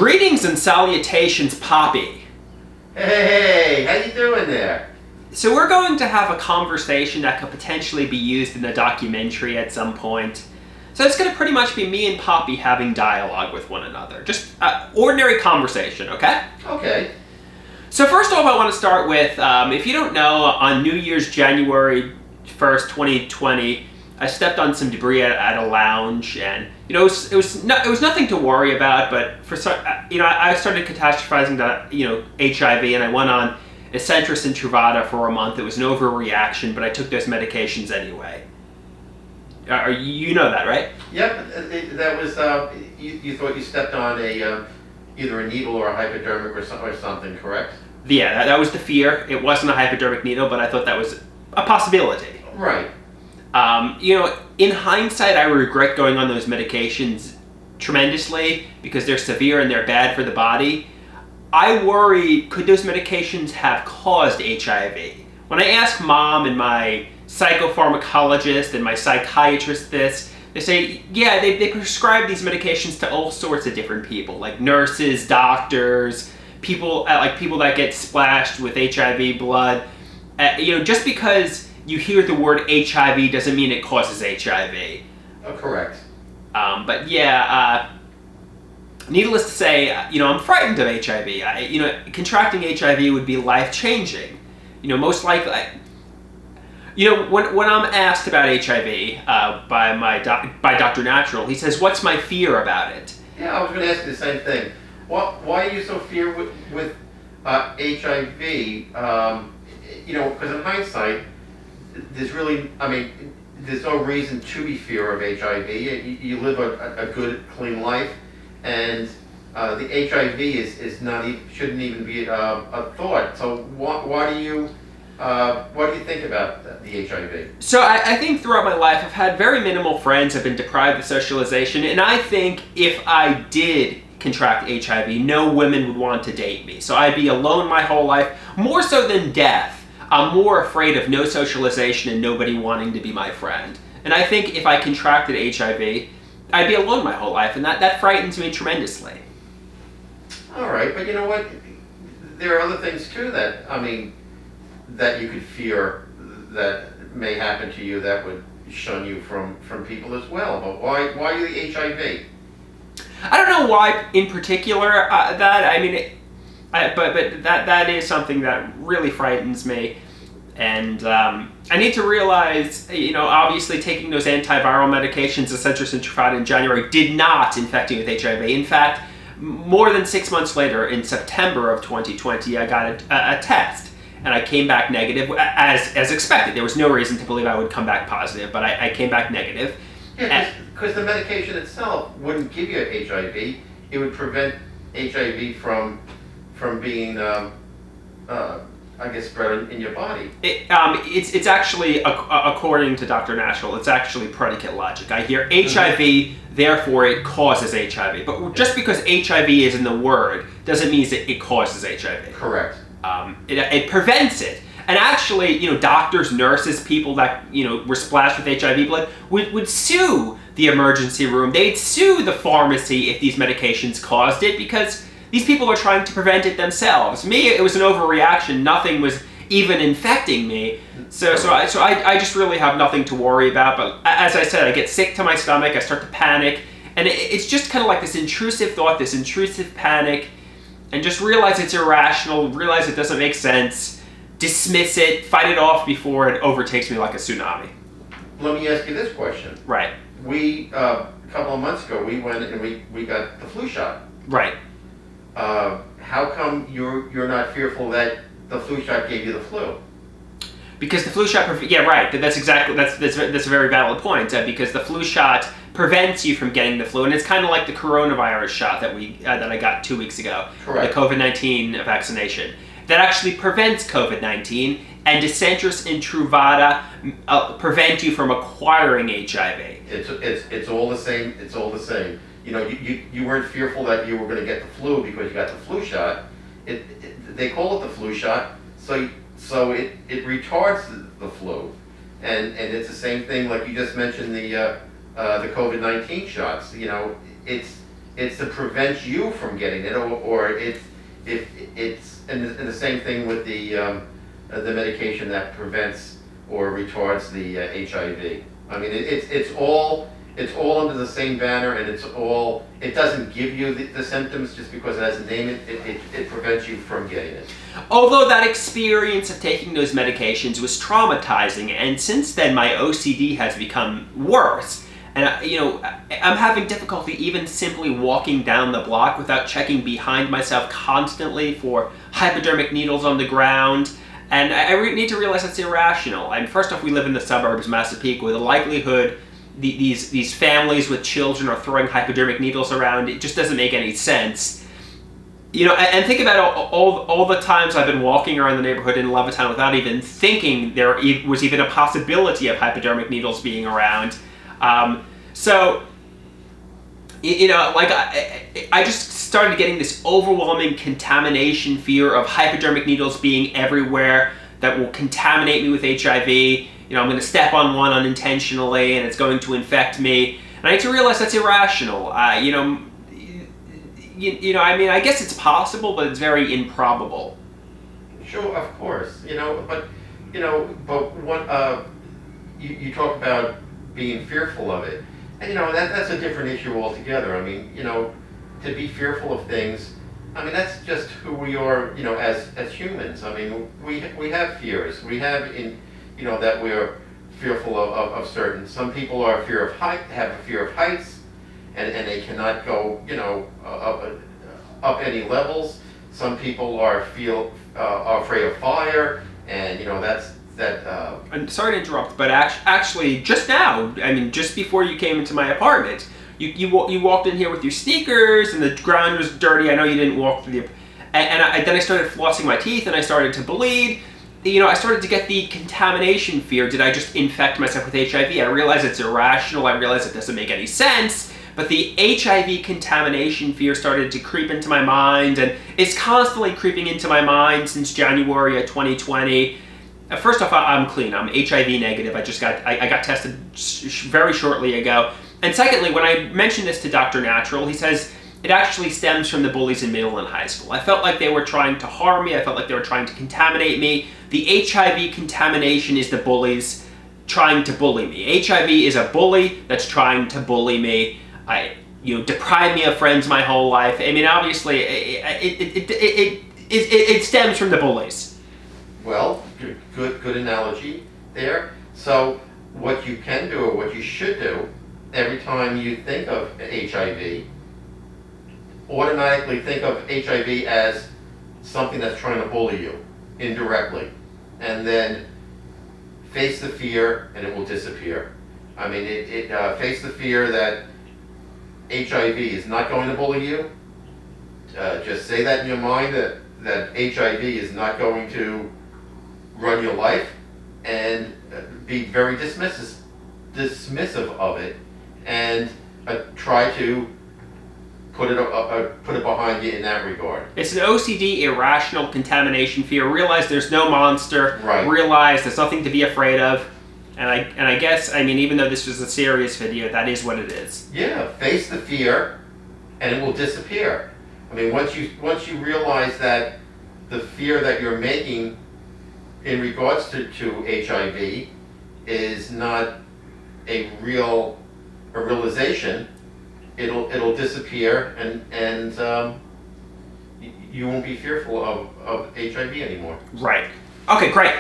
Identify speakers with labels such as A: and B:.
A: Greetings and salutations, Papi.
B: Hey, how you doing there?
A: So we're going to have a conversation that could potentially be used in a documentary at some point. So it's going to pretty much be me and Papi having dialogue with one another. Just ordinary conversation, okay?
B: Okay.
A: So first off, I want to start with, if you don't know, on New Year's January 1st, 2020, I stepped on some debris at a lounge, and it was nothing to worry about. But I started catastrophizing to HIV, and I went on Ecentris and Truvada for a month. It was an overreaction, but I took those medications anyway. You know that, right?
B: Yep. That was you thought you stepped on either a needle or a hypodermic or something, correct?
A: Yeah, that was the fear. It wasn't a hypodermic needle, but I thought that was a possibility.
B: Right.
A: In hindsight, I regret going on those medications tremendously because they're severe and they're bad for the body. I worry, could those medications have caused HIV? When I ask Mom and my psychopharmacologist and my psychiatrist this, they say, yeah, they prescribe these medications to all sorts of different people, like nurses, doctors, people that get splashed with HIV blood. Just because you hear the word HIV doesn't mean it causes HIV.
B: Oh, correct.
A: But yeah, needless to say, I'm frightened of HIV. Contracting HIV would be life-changing. Most likely, when I'm asked about HIV by Dr. Natural, he says, "What's my fear about it?"
B: Yeah, I was going to ask you the same thing. Why are you so feared with HIV? Because in hindsight, there's no reason to be fear of HIV. You live a good, clean life, and the HIV shouldn't even be a thought. So what do you think about the HIV?
A: So I think throughout my life, I've had very minimal friends. I've been deprived of socialization, and I think if I did contract HIV, no women would want to date me. So I'd be alone my whole life, more so than death. I'm more afraid of no socialization and nobody wanting to be my friend. And I think if I contracted HIV, I'd be alone my whole life, and that frightens me tremendously.
B: All right, but you know what? There are other things too that you could fear that may happen to you that would shun you from people as well. But why the HIV?
A: I don't know why in particular but that is something that really frightens me, and I need to realize, obviously taking those antiviral medications, Ecentris and Truvada in January, did not infect me with HIV. In fact, more than 6 months later, in September of 2020, I got a test, and I came back negative, as expected. There was no reason to believe I would come back positive, but I came back negative.
B: Yeah, because the medication itself wouldn't give you HIV. It would prevent HIV from being, spread in your body.
A: It's actually, according to Dr. Natural, it's actually predicate logic. I hear HIV, therefore it causes HIV. But just because HIV is in the word doesn't mean that it causes HIV.
B: Correct.
A: It prevents it. And actually, doctors, nurses, people that, were splashed with HIV blood would sue the emergency room. They'd sue the pharmacy if these medications caused it, because these people are trying to prevent it themselves. Me, it was an overreaction. Nothing was even infecting me. So I just really have nothing to worry about. But as I said, I get sick to my stomach. I start to panic. And it's just kind of like this intrusive thought, this intrusive panic. And just realize it's irrational, realize it doesn't make sense, dismiss it, fight it off before it overtakes me like a tsunami.
B: Let me ask you this question.
A: Right.
B: We, a couple of months ago, we went and we got the flu shot.
A: Right.
B: How come you're not fearful that the flu shot gave you the flu?
A: Because the flu shot, that's a very valid point, because the flu shot prevents you from getting the flu, and it's kind of like the coronavirus shot that I got 2 weeks ago.
B: Correct.
A: The COVID-19 vaccination. That actually prevents COVID-19, and Ecentris and Truvada prevent you from acquiring HIV.
B: It's all the same. It's all the same. You weren't fearful that you were going to get the flu because you got the flu shot. They call it the flu shot, so it retards the flu, and it's the same thing like you just mentioned the COVID-19 shots. It's it's to prevent you from getting it, or it's and the same thing with the medication that prevents or retards the HIV. I mean, it's all under the same banner, and it doesn't give you the symptoms just because it has a name. It prevents you from getting it.
A: Although that experience of taking those medications was traumatizing, and since then my OCD has become worse. And I'm having difficulty even simply walking down the block without checking behind myself constantly for hypodermic needles on the ground. And I need to realize that's irrational. And first off, we live in the suburbs of Massapequa. The likelihood these families with children are throwing hypodermic needles around, it just doesn't make any sense. And think about all the times I've been walking around the neighborhood in Levittown without even thinking there was even a possibility of hypodermic needles being around. So, I just started getting this overwhelming contamination fear of hypodermic needles being everywhere that will contaminate me with HIV. I'm going to step on one unintentionally and it's going to infect me. And I need to realize that's irrational. I guess it's possible, but it's very improbable.
B: Sure, of course. But what you talk about being fearful of it, and that's a different issue altogether. I mean, to be fearful of things, I mean, that's just who we are, as humans. I mean, we have fears. We have that we're fearful of certain. Some people have a fear of heights, and they cannot go, up any levels. Some people are afraid of fire, and that's that.
A: I'm sorry to interrupt, but actually, just now, just before you came into my apartment, you walked in here with your sneakers, and the ground was dirty. I know you didn't walk through then I started flossing my teeth, and I started to bleed. I started to get the contamination fear. Did I just infect myself with HIV? I realize it's irrational. I realize it doesn't make any sense. But the HIV contamination fear started to creep into my mind, and it's constantly creeping into my mind since January of 2020. First off, I'm clean. I'm HIV negative. I got tested very shortly ago. And secondly, when I mentioned this to Dr. Natural, he says it actually stems from the bullies in middle and high school. I felt like they were trying to harm me. I felt like they were trying to contaminate me. The HIV contamination is the bullies trying to bully me. HIV is a bully that's trying to bully me. Deprived me of friends my whole life. I mean, obviously, it stems from the bullies.
B: Well, good analogy there. So what you can do, or what you should do, every time you think of HIV, automatically think of HIV as something that's trying to bully you indirectly, and then face the fear, and it will disappear. I mean, face the fear that HIV is not going to bully you. Just say that in your mind, that HIV is not going to run your life, and be very dismissive of it, and try to put it behind you in that regard.
A: It's an OCD irrational contamination fear. Realize there's no monster.
B: Right.
A: Realize there's nothing to be afraid of. And I guess, even though this was a serious video, that is what it is.
B: Yeah, face the fear, and it will disappear. I mean, once you realize that the fear that you're making in regards to HIV is not a realization, it'll disappear, and you won't be fearful of HIV anymore.
A: Right. Okay, great.